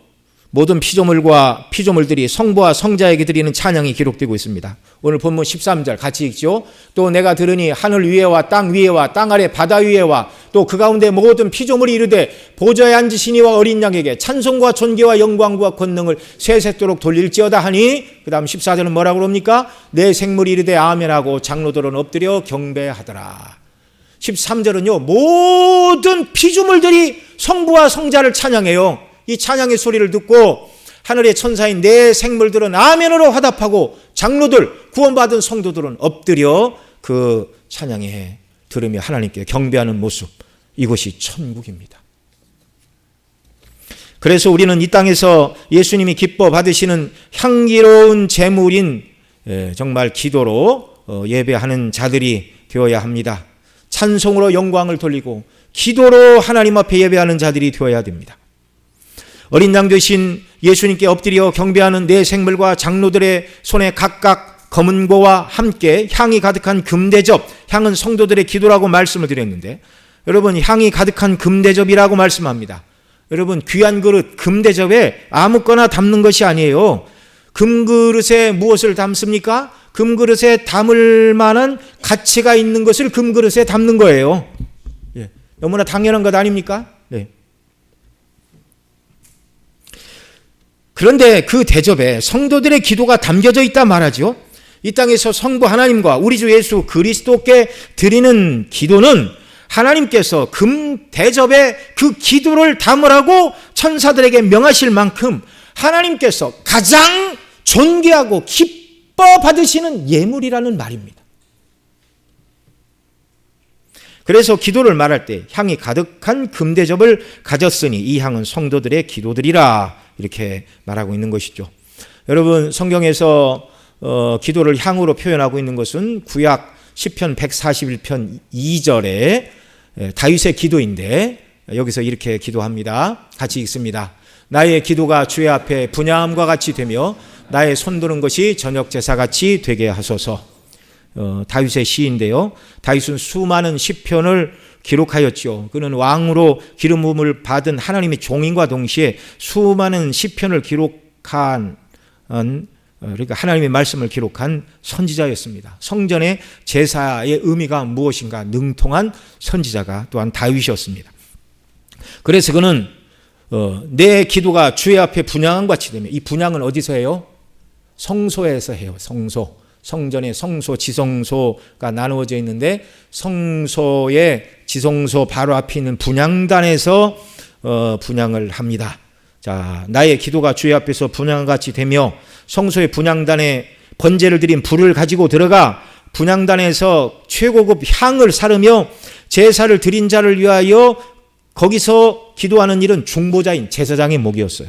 모든 피조물과 피조물들이 성부와 성자에게 드리는 찬양이 기록되고 있습니다. 오늘 본문 13절 같이 읽죠. 또 내가 들으니 하늘 위에와 땅 위에와 땅 아래 바다 위에와 또 그 가운데 모든 피조물이 이르되 보좌에 앉으신 이와 어린 양에게 찬송과 존귀와 영광과 권능을 세세토록 돌릴지어다 하니, 그 다음 14절은 뭐라고 그럽니까? 내 생물이 이르되 아멘하고 장로들은 엎드려 경배하더라. 13절은요, 모든 피조물들이 성부와 성자를 찬양해요. 이 찬양의 소리를 듣고 하늘의 천사인 내 생물들은 아멘으로 화답하고 장로들, 구원받은 성도들은 엎드려 그 찬양에 들으며 하나님께 경배하는 모습, 이것이 천국입니다. 그래서 우리는 이 땅에서 예수님이 기뻐 받으시는 향기로운 제물인 정말 기도로 예배하는 자들이 되어야 합니다. 찬송으로 영광을 돌리고 기도로 하나님 앞에 예배하는 자들이 되어야 됩니다. 어린 양 되신 예수님께 엎드려 경배하는 내 생물과 장로들의 손에 각각 검은고와 함께 향이 가득한 금대접, 향은 성도들의 기도라고 말씀을 드렸는데, 여러분, 향이 가득한 금대접이라고 말씀합니다. 여러분, 귀한 그릇 금대접에 아무거나 담는 것이 아니에요. 금그릇에 무엇을 담습니까? 금그릇에 담을 만한 가치가 있는 것을 금그릇에 담는 거예요. 너무나 당연한 것 아닙니까? 그런데 그 대접에 성도들의 기도가 담겨져 있다 말하죠. 이 땅에서 성부 하나님과 우리 주 예수 그리스도께 드리는 기도는 하나님께서 금 대접에 그 기도를 담으라고 천사들에게 명하실 만큼 하나님께서 가장 존귀하고 기뻐 받으시는 예물이라는 말입니다. 그래서 기도를 말할 때 향이 가득한 금대접을 가졌으니 이 향은 성도들의 기도들이라, 이렇게 말하고 있는 것이죠. 여러분, 성경에서 기도를 향으로 표현하고 있는 것은 구약 시편 141편 2절에 다윗의 기도인데, 여기서 이렇게 기도합니다. 같이 읽습니다. 나의 기도가 주의 앞에 분향함과 같이 되며 나의 손드는 것이 저녁 제사같이 되게 하소서. 다윗의 시인데요. 다윗은 수많은 시편을 기록하였죠. 그는 왕으로 기름 부음을 받은 하나님의 종인과 동시에 수많은 시편을 기록한, 그러니까 하나님의 말씀을 기록한 선지자였습니다. 성전의 제사의 의미가 무엇인가 능통한 선지자가 또한 다윗이었습니다. 그래서 그는 내 기도가 주의 앞에 분향함 같이 되며, 이 분향은 어디서 해요? 성소에서 해요. 성소. 성전에 성소, 지성소가 나누어져 있는데 성소의 지성소 바로 앞에 있는 분향단에서 분향을 합니다. 자, 나의 기도가 주의 앞에서 분향같이 되며 성소의 분향단에 번제를 드린 불을 가지고 들어가 분향단에서 최고급 향을 사르며 제사를 드린 자를 위하여 거기서 기도하는 일은 중보자인 제사장의 몫이었어요.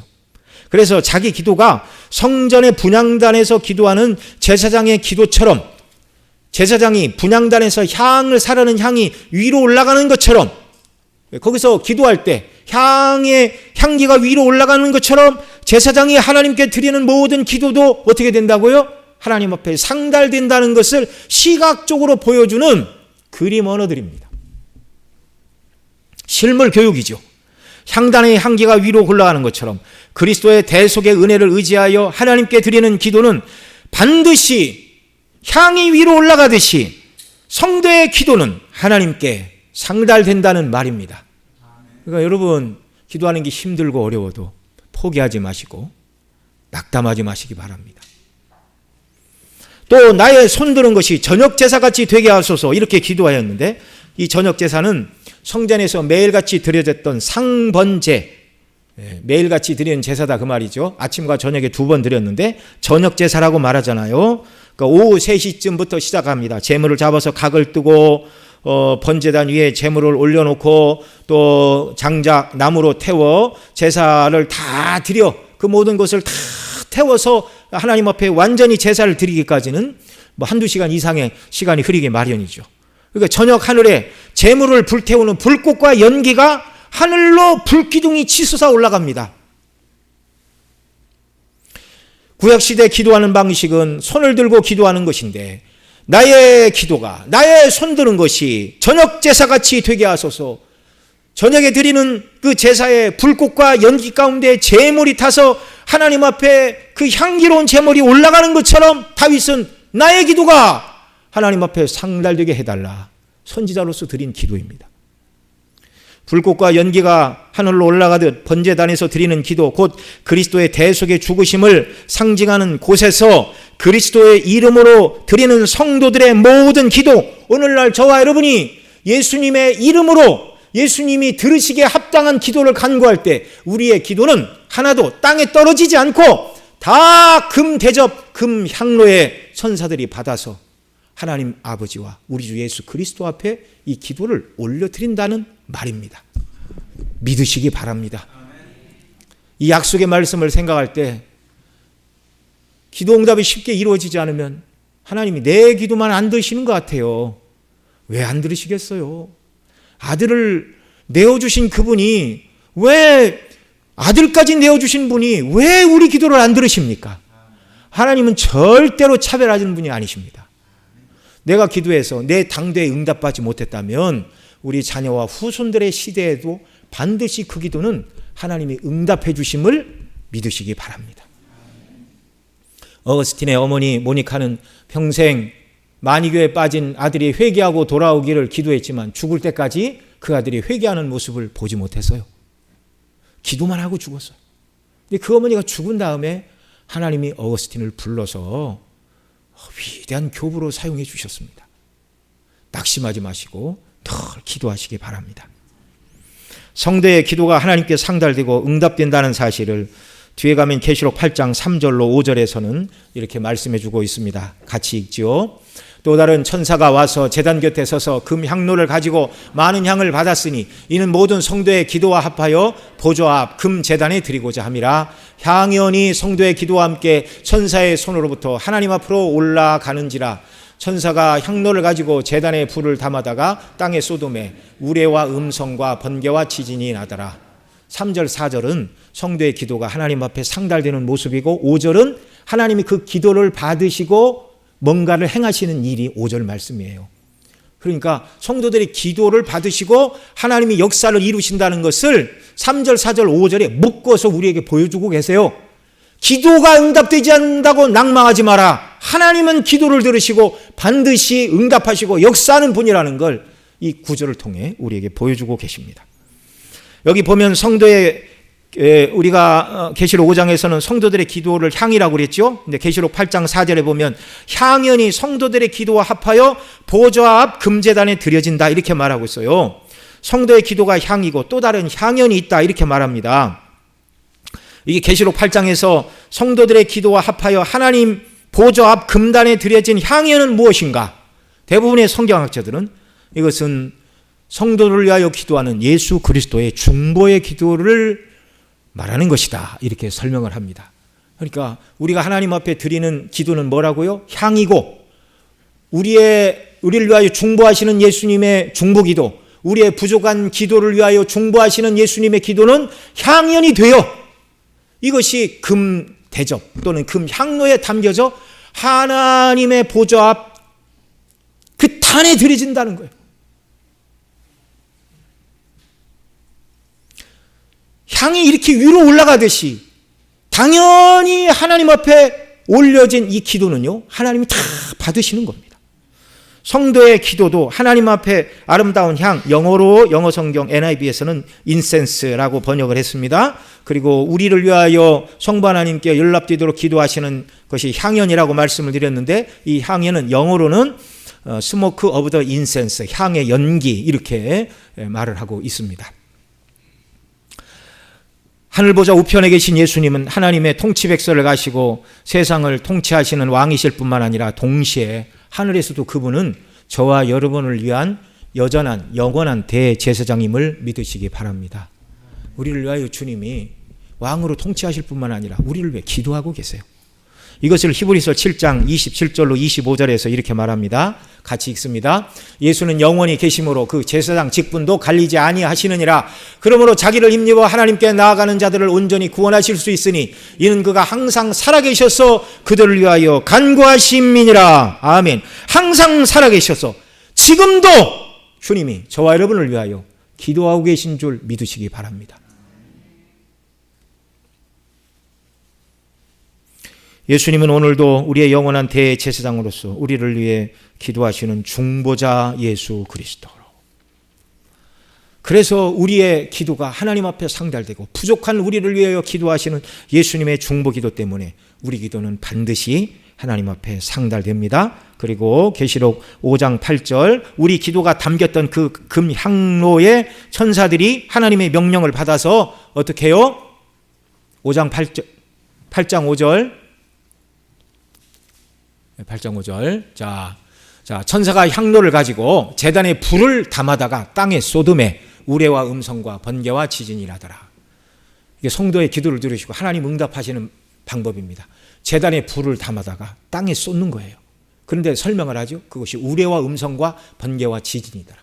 그래서 자기 기도가 성전의 분향단에서 기도하는 제사장의 기도처럼 제사장이 분향단에서 향을 사르는 향이 위로 올라가는 것처럼 거기서 기도할 때 향의 향기가 위로 올라가는 것처럼 제사장이 하나님께 드리는 모든 기도도 어떻게 된다고요? 하나님 앞에 상달된다는 것을 시각적으로 보여주는 그림 언어들입니다. 실물 교육이죠. 향단의 향기가 위로 올라가는 것처럼 그리스도의 대속의 은혜를 의지하여 하나님께 드리는 기도는 반드시 향이 위로 올라가듯이 성도의 기도는 하나님께 상달된다는 말입니다. 그러니까 여러분 기도하는 게 힘들고 어려워도 포기하지 마시고 낙담하지 마시기 바랍니다. 또 나의 손드는 것이 저녁제사같이 되게 하소서 이렇게 기도하였는데 이 저녁제사는 성전에서 매일같이 드려졌던 상번제, 매일같이 드리는 제사다 그 말이죠. 아침과 저녁에 2번 드렸는데 저녁제사라고 말하잖아요. 그러니까 오후 3시쯤부터 시작합니다. 제물을 잡아서 각을 뜨고 번제단 위에 제물을 올려놓고 또 장작 나무로 태워 제사를 다 드려 그 모든 것을 다 태워서 하나님 앞에 완전히 제사를 드리기까지는 뭐 한두 시간 이상의 시간이 흐리기 마련이죠. 그러니까 저녁 하늘에 제물을 불태우는 불꽃과 연기가 하늘로 불기둥이 치솟아 올라갑니다. 구약시대 기도하는 방식은 손을 들고 기도하는 것인데 나의 기도가 나의 손드는 것이 저녁 제사같이 되게 하소서. 저녁에 드리는 그 제사의 불꽃과 연기 가운데 제물이 타서 하나님 앞에 그 향기로운 제물이 올라가는 것처럼 다윗은 나의 기도가 하나님 앞에 상달되게 해달라. 선지자로서 드린 기도입니다. 불꽃과 연기가 하늘로 올라가듯 번제단에서 드리는 기도, 곧 그리스도의 대속의 죽으심을 상징하는 곳에서 그리스도의 이름으로 드리는 성도들의 모든 기도, 오늘날 저와 여러분이 예수님의 이름으로 예수님이 들으시기에 합당한 기도를 간구할 때 우리의 기도는 하나도 땅에 떨어지지 않고 다 금 대접, 금 향로의 천사들이 받아서 하나님 아버지와 우리 주 예수 그리스도 앞에 이 기도를 올려드린다는 말입니다. 믿으시기 바랍니다. 이 약속의 말씀을 생각할 때 기도 응답이 쉽게 이루어지지 않으면 하나님이 내 기도만 안 들으시는 것 같아요. 왜 안 들으시겠어요? 아들을 내어주신 그분이 왜 아들까지 내어주신 분이 왜 우리 기도를 안 들으십니까? 하나님은 절대로 차별하는 분이 아니십니다. 내가 기도해서 내 당대에 응답받지 못했다면 우리 자녀와 후손들의 시대에도 반드시 그 기도는 하나님이 응답해 주심을 믿으시기 바랍니다. 어거스틴의 어머니 모니카는 평생 만이교에 빠진 아들이 회개하고 돌아오기를 기도했지만 죽을 때까지 그 아들이 회개하는 모습을 보지 못했어요. 기도만 하고 죽었어요. 근데 그 어머니가 죽은 다음에 하나님이 어거스틴을 불러서 위대한 교부로 사용해 주셨습니다. 낙심하지 마시고 늘 기도하시기 바랍니다. 성도의 기도가 하나님께 상달되고 응답된다는 사실을 뒤에 가면 계시록 8장 3절로 5절에서는 이렇게 말씀해 주고 있습니다. 같이 읽지요. 또 다른 천사가 와서 제단 곁에 서서 금 향로를 가지고 많은 향을 받았으니 이는 모든 성도의 기도와 합하여 보좌 앞 금 제단에 드리고자 함이라. 향연이 성도의 기도와 함께 천사의 손으로부터 하나님 앞으로 올라가는지라. 천사가 향로를 가지고 제단에 불을 담아다가 땅에 쏟음에 우레와 음성과 번개와 지진이 나더라. 3절 4절은 성도의 기도가 하나님 앞에 상달되는 모습이고 5절은 하나님이 그 기도를 받으시고 뭔가를 행하시는 일이 5절 말씀이에요. 그러니까 성도들이 기도를 받으시고 하나님이 역사를 이루신다는 것을 3절 4절 5절에 묶어서 우리에게 보여주고 계세요. 기도가 응답되지 않는다고 낭망하지 마라. 하나님은 기도를 들으시고 반드시 응답하시고 역사하는 분이라는 걸 이 구절을 통해 우리에게 보여주고 계십니다. 여기 보면 성도의 우리가 계시록 5장에서는 성도들의 기도를 향이라고 그랬죠. 근데 계시록 8장 4절에 보면 향연이 성도들의 기도와 합하여 보좌 앞 금제단에 드려진다 이렇게 말하고 있어요. 성도의 기도가 향이고 또 다른 향연이 있다 이렇게 말합니다. 이게 계시록 8장에서 성도들의 기도와 합하여 하나님 보좌 앞 금단에 드려진 향연은 무엇인가? 대부분의 성경학자들은 이것은 성도를 위하여 기도하는 예수 그리스도의 중보의 기도를 말하는 것이다 이렇게 설명을 합니다. 그러니까 우리가 하나님 앞에 드리는 기도는 뭐라고요? 향이고 우리를 위하여 중보하시는 예수님의 중보기도, 우리의 부족한 기도를 위하여 중보하시는 예수님의 기도는 향연이 되어 이것이 금 대접 또는 금 향로에 담겨져 하나님의 보좌 앞 그 단에 드려진다는 거예요. 향이 이렇게 위로 올라가듯이 당연히 하나님 앞에 올려진 이 기도는요, 하나님이 다 받으시는 겁니다. 성도의 기도도 하나님 앞에 아름다운 향, 영어로 영어 성경 NIV에서는 인센스라고 번역을 했습니다. 그리고 우리를 위하여 성부 하나님께 연락되도록 기도하시는 것이 향연이라고 말씀을 드렸는데, 이 향연은 영어로는 스모크 오브 더 인센스, 향의 연기 이렇게 말을 하고 있습니다. 하늘보좌 우편에 계신 예수님은 하나님의 통치백서를 가시고 세상을 통치하시는 왕이실 뿐만 아니라 동시에 하늘에서도 그분은 저와 여러분을 위한 여전한 영원한 대제사장임을 믿으시기 바랍니다. 우리를 위하여 주님이 왕으로 통치하실 뿐만 아니라 우리를 위해 기도하고 계세요. 이것을 히브리서 7장 27절로 25절에서 이렇게 말합니다. 같이 읽습니다. 예수는 영원히 계심으로 그 제사장 직분도 갈리지 아니하시느니라. 그러므로 자기를 힘입어 하나님께 나아가는 자들을 온전히 구원하실 수 있으니 이는 그가 항상 살아계셔서 그들을 위하여 간구하심이니라. 아멘. 항상 살아계셔서 지금도 주님이 저와 여러분을 위하여 기도하고 계신 줄 믿으시기 바랍니다. 예수님은 오늘도 우리의 영원한 대제사장으로서 우리를 위해 기도하시는 중보자 예수 그리스도로, 그래서 우리의 기도가 하나님 앞에 상달되고 부족한 우리를 위하여 기도하시는 예수님의 중보기도 때문에 우리 기도는 반드시 하나님 앞에 상달됩니다. 그리고 계시록 5장 8절, 우리 기도가 담겼던 그 금향로의 천사들이 하나님의 명령을 받아서 어떻게 해요? 8장 5절 8.5절. 자, 천사가 향로를 가지고 제단에 불을 담아다가 땅에 쏟음에 우레와 음성과 번개와 지진이 나더라. 이게 성도의 기도를 들으시고 하나님 응답하시는 방법입니다. 제단에 불을 담아다가 땅에 쏟는 거예요. 그런데 설명을 하죠. 그것이 우레와 음성과 번개와 지진이더라.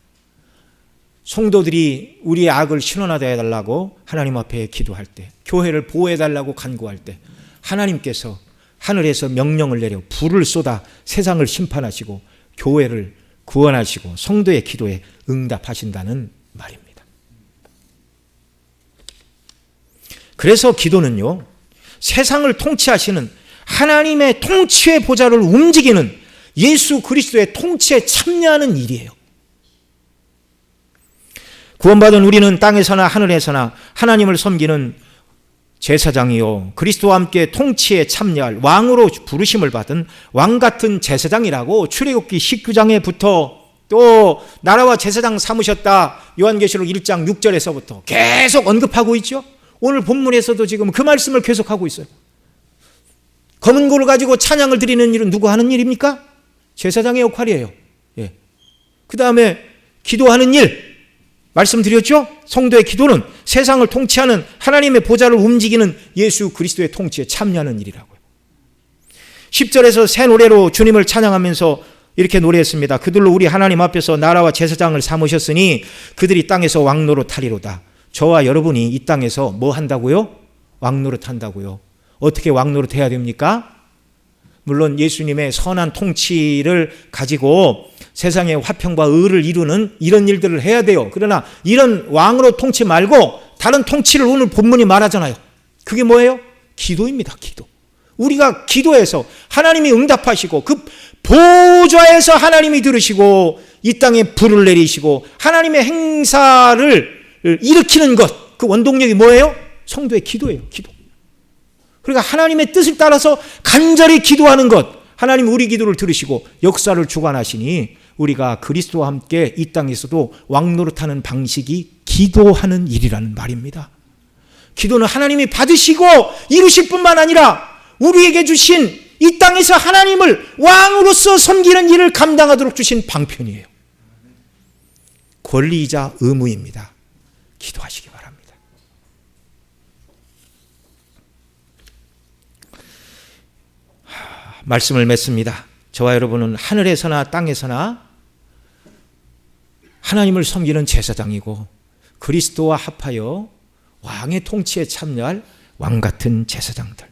성도들이 우리의 악을 신원하게 해달라고 하나님 앞에 기도할 때, 교회를 보호해달라고 간구할 때 하나님께서 하늘에서 명령을 내려 불을 쏟아 세상을 심판하시고 교회를 구원하시고 성도의 기도에 응답하신다는 말입니다. 그래서 기도는요, 세상을 통치하시는 하나님의 통치의 보좌를 움직이는 예수 그리스도의 통치에 참여하는 일이에요. 구원받은 우리는 땅에서나 하늘에서나 하나님을 섬기는 제사장이요, 그리스도와 함께 통치에 참여할 왕으로 부르심을 받은 왕같은 제사장이라고 출애굽기 19장에부터 또 나라와 제사장 삼으셨다 요한계시록 1장 6절에서부터 계속 언급하고 있죠. 오늘 본문에서도 지금 그 말씀을 계속하고 있어요. 검은 고를 가지고 찬양을 드리는 일은 누구 하는 일입니까? 제사장의 역할이에요. 예. 그 다음에 기도하는 일 말씀드렸죠? 성도의 기도는 세상을 통치하는 하나님의 보좌를 움직이는 예수 그리스도의 통치에 참여하는 일이라고요. 10절에서 새 노래로 주님을 찬양하면서 이렇게 노래했습니다. 그들로 우리 하나님 앞에서 나라와 제사장을 삼으셨으니 그들이 땅에서 왕노릇 하리로다. 저와 여러분이 이 땅에서 뭐 한다고요? 왕노릇 한다고요. 어떻게 왕노릇 해야 됩니까? 물론 예수님의 선한 통치를 가지고 세상의 화평과 의를 이루는 이런 일들을 해야 돼요. 그러나 이런 왕으로 통치 말고 다른 통치를 오늘 본문이 말하잖아요. 그게 뭐예요? 기도입니다. 기도. 우리가 기도해서 하나님이 응답하시고 그 보좌에서 하나님이 들으시고 이 땅에 불을 내리시고 하나님의 행사를 일으키는 것, 그 원동력이 뭐예요? 성도의 기도예요. 기도. 그러니까 하나님의 뜻을 따라서 간절히 기도하는 것, 하나님 우리 기도를 들으시고 역사를 주관하시니 우리가 그리스도와 함께 이 땅에서도 왕노릇하는 방식이 기도하는 일이라는 말입니다. 기도는 하나님이 받으시고 이루실 뿐만 아니라 우리에게 주신 이 땅에서 하나님을 왕으로서 섬기는 일을 감당하도록 주신 방편이에요. 권리이자 의무입니다. 기도하시기 바랍니다. 말씀을 맺습니다. 저와 여러분은 하늘에서나 땅에서나 하나님을 섬기는 제사장이고 그리스도와 합하여 왕의 통치에 참여할 왕같은 제사장들.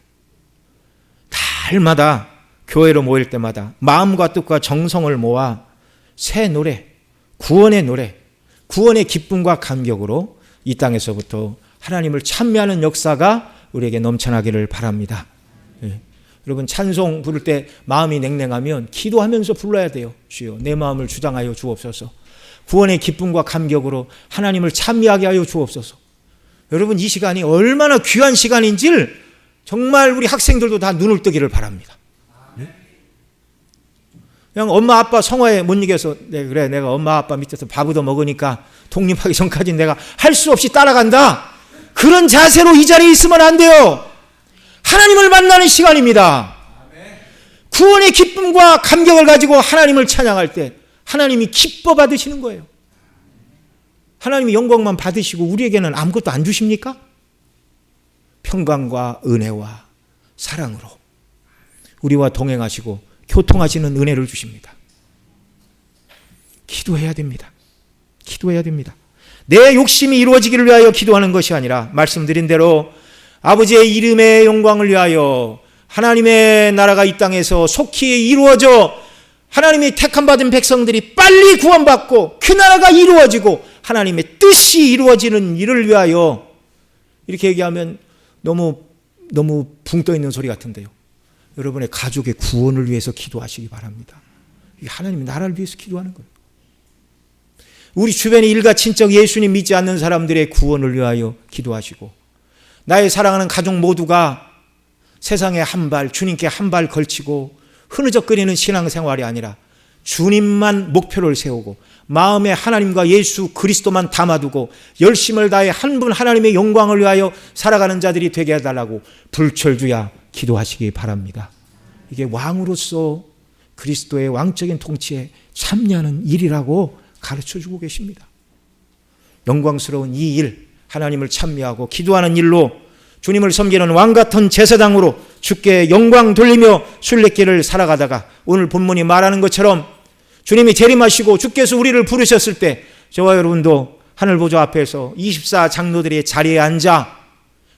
달마다 교회로 모일 때마다 마음과 뜻과 정성을 모아 새 노래, 구원의 노래, 구원의 기쁨과 감격으로 이 땅에서부터 하나님을 찬미하는 역사가 우리에게 넘쳐나기를 바랍니다. 여러분 찬송 부를 때 마음이 냉랭하면 기도하면서 불러야 돼요. 주여 내 마음을 주장하여 주옵소서. 구원의 기쁨과 감격으로 하나님을 찬미하게 하여 주옵소서. 여러분 이 시간이 얼마나 귀한 시간인지를 정말 우리 학생들도 다 눈을 뜨기를 바랍니다. 그냥 엄마 아빠 성화에 못 이겨서 그래 내가 엄마 아빠 밑에서 밥 얻어 먹으니까 독립하기 전까지 내가 할 수 없이 따라간다. 그런 자세로 이 자리에 있으면 안 돼요. 하나님을 만나는 시간입니다. 구원의 기쁨과 감격을 가지고 하나님을 찬양할 때 하나님이 기뻐 받으시는 거예요. 하나님이 영광만 받으시고 우리에게는 아무것도 안 주십니까? 평강과 은혜와 사랑으로 우리와 동행하시고 교통하시는 은혜를 주십니다. 기도해야 됩니다. 기도해야 됩니다. 내 욕심이 이루어지기를 위하여 기도하는 것이 아니라 말씀드린 대로 아버지의 이름의 영광을 위하여 하나님의 나라가 이 땅에서 속히 이루어져 하나님의 택함받은 백성들이 빨리 구원받고 그 나라가 이루어지고 하나님의 뜻이 이루어지는 일을 위하여 이렇게 얘기하면 너무 붕 떠 있는 소리 같은데요. 여러분의 가족의 구원을 위해서 기도하시기 바랍니다. 이게 하나님의 나라를 위해서 기도하는 거예요. 우리 주변의 일가 친척 예수님 믿지 않는 사람들의 구원을 위하여 기도하시고 나의 사랑하는 가족 모두가 세상에 한 발, 주님께 한 발 걸치고 흐느적거리는 신앙생활이 아니라 주님만 목표를 세우고 마음에 하나님과 예수 그리스도만 담아두고 열심을 다해 한 분 하나님의 영광을 위하여 살아가는 자들이 되게 해달라고 불철주야 기도하시기 바랍니다. 이게 왕으로서 그리스도의 왕적인 통치에 참여하는 일이라고 가르쳐주고 계십니다. 영광스러운 이 일, 하나님을 찬미하고 기도하는 일로 주님을 섬기는 왕같은 제사장으로 주께 영광 돌리며 순례길을 살아가다가 오늘 본문이 말하는 것처럼 주님이 재림하시고 주께서 우리를 부르셨을 때 저와 여러분도 하늘보좌 앞에서 24 장로들의 자리에 앉아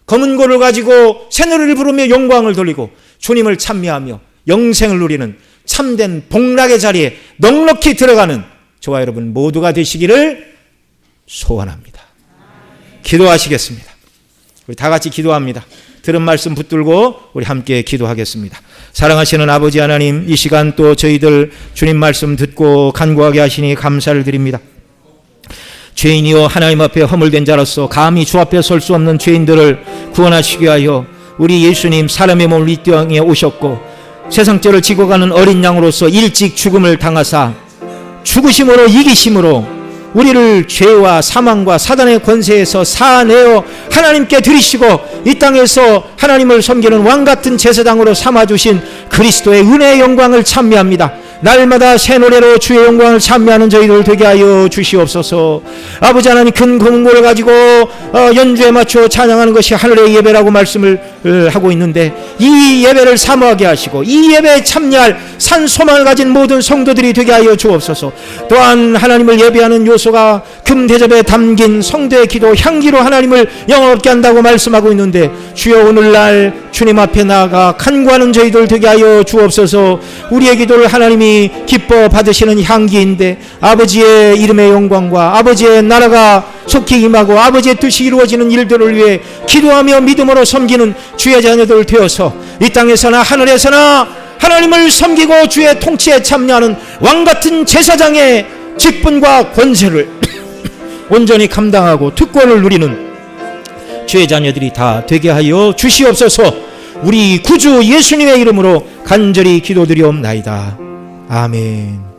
검은 고를 가지고 새노래를 부르며 영광을 돌리고 주님을 찬미하며 영생을 누리는 참된 복락의 자리에 넉넉히 들어가는 저와 여러분 모두가 되시기를 소원합니다. 기도하시겠습니다. 우리 다 같이 기도합니다. 들은 말씀 붙들고 우리 함께 기도하겠습니다. 사랑하시는 아버지 하나님, 이 시간 또 저희들 주님 말씀 듣고 간구하게 하시니 감사를 드립니다. 죄인이요 하나님 앞에 허물된 자로서 감히 주 앞에 설 수 없는 죄인들을 구원하시기 위하여 우리 예수님 사람의 몸을 이 땅에 오셨고 세상죄를 지고 가는 어린 양으로서 일찍 죽음을 당하사 죽으심으로 이기심으로 우리를 죄와 사망과 사단의 권세에서 사내어 하나님께 드리시고 이 땅에서 하나님을 섬기는 왕같은 제사장으로 삼아주신 그리스도의 은혜의 영광을 찬미합니다. 날마다 새 노래로 주의 영광을 찬미하는 저희들 되게 하여 주시옵소서. 아버지 하나님, 큰 금고를 가지고 연주에 맞춰 찬양하는 것이 하늘의 예배라고 말씀을 하고 있는데 이 예배를 사모하게 하시고 이 예배에 참여할 산 소망을 가진 모든 성도들이 되게 하여 주옵소서. 또한 하나님을 예배하는 요소가 금대접에 담긴 성도의 기도 향기로 하나님을 영원롭게 한다고 말씀하고 있는데 주여 오늘날 주님 앞에 나아가 간구하는 저희들 되게 하여 주옵소서. 우리의 기도를 하나님이 기뻐 받으시는 향기인데 아버지의 이름의 영광과 아버지의 나라가 속히 임하고 아버지의 뜻이 이루어지는 일들을 위해 기도하며 믿음으로 섬기는 주의 자녀들 되어서 이 땅에서나 하늘에서나 하나님을 섬기고 주의 통치에 참여하는 왕같은 제사장의 직분과 권세를 온전히 감당하고 특권을 누리는 주의 자녀들이 다 되게 하여 주시옵소서. 우리 구주 예수님의 이름으로 간절히 기도드리옵나이다. 아멘.